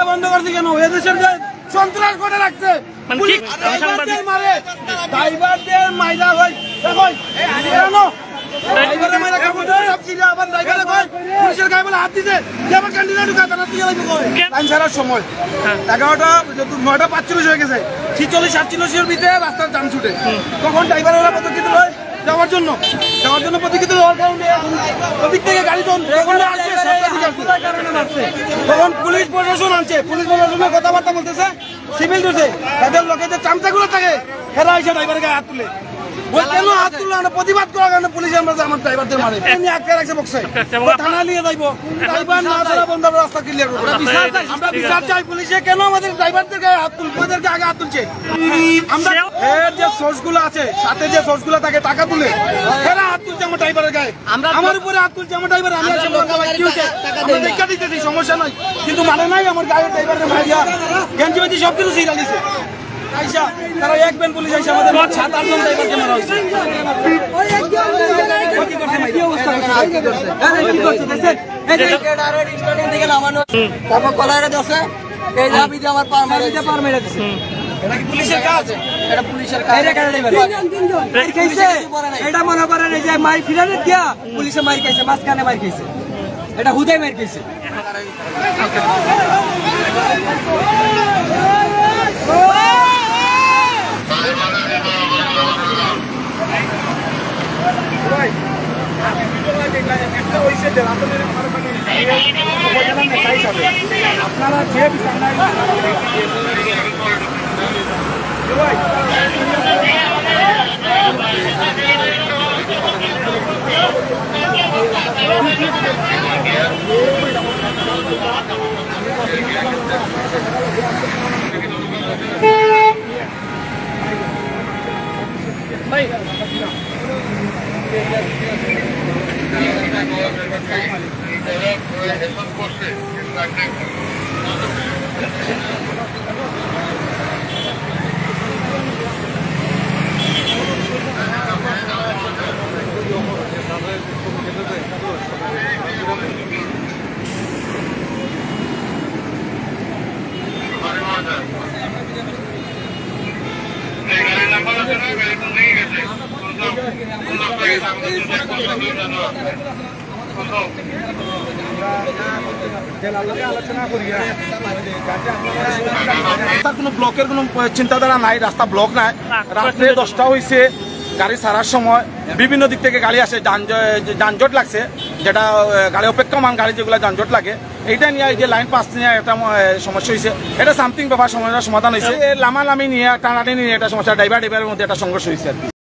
বন্ধ করছে কেন? এদেশের যে সন্ত্রাস করে রাখছে, ড্রাইভারদের মাইরা হয় পুলিশের গায়ে বলে হাত দিতে সময় 9:45 হয়ে গেছে, 46-47 ভিতরে রাস্তার জাম ছুটে, তখন ড্রাইভাররা পদক্ষেপ হয় যাওয়ার জন্য পদক্ষেপ হওয়ার কারণে ওদিক থেকে গাড়ি তখন পুলিশ প্রশাসন আনছে, পুলিশ প্রশাসনের কথাবার্তা বলতেছে, সিভিল দিচ্ছে, তাদের লোকের যে চামচাগুলো থাকে হেরা এসে ড্রাইভারের গায়ে হাত তুলে কেন হাত তুললো না প্রতিবাদ করার কারণে পুলিশ আমার ড্রাইভারদের মারে আটকে রাখছে বক্সে, থানা নিয়ে যাইবো, ড্রাইভার না ছাড়া বন্ধ রাস্তা ক্লিয়ার করবো। আমরা বিচার চাই পুলিশে কেন আমাদের ড্রাইভারদের গায়ে হাত তুলছে, ওদেরকে আগে হাত তুলছে। আমরা এর যে সোর্স গুলো আছে, সাথে যে সোর্স গুলো থাকে টাকা তুলে এরা হাত তুলছে আমার ড্রাইভারের গায়ে, আমার উপরে হাত তুলছে আমার ড্রাইভার, আমি দেখা দিতেছি সমস্যা নাই, কিন্তু মানে নাই আমার গায়ে ড্রাইভারের মারিয়া গেঞ্জি বেঞ্জি সব কিছু সিরা দিছে। তারা এক ব্যান পুলিশ আইসা আমাদের 7-8 জন ড্রাইভারকে মারা হয়েছে। পুলিশের কাজ, এটা পুলিশের কাজ, এটা মনে করেন এই যে মাই ফিরানে দিয়া পুলিশে মার খাইছে, মাঝখানে মার খাইছে, এটা হুদাই মার খাইছে। আপনারা যে ভাই কোনো ব্লকের কোনো চিন্তাধারা নাই, রাস্তা ব্লক নাই, রাত্রে 10টা হয়েছে, গাড়ি ছাড়ার সময় বিভিন্ন দিক থেকে গাড়ি আসে, যানজট লাগছে, যেটা গাড়ি অপেক্ষমান গাড়ি যেগুলো যানজট লাগে, এইটা নিয়ে এই যে লাইন পাস নিয়ে একটা সমস্যা হয়েছে, এটা সামথিং ব্যাপার সমস্যার সমাধান হয়েছে, লামালামি নিয়ে টানাটানি নিয়ে একটা সমস্যা, ড্রাইভারের মধ্যে একটা সংঘর্ষ হয়েছে আর কি।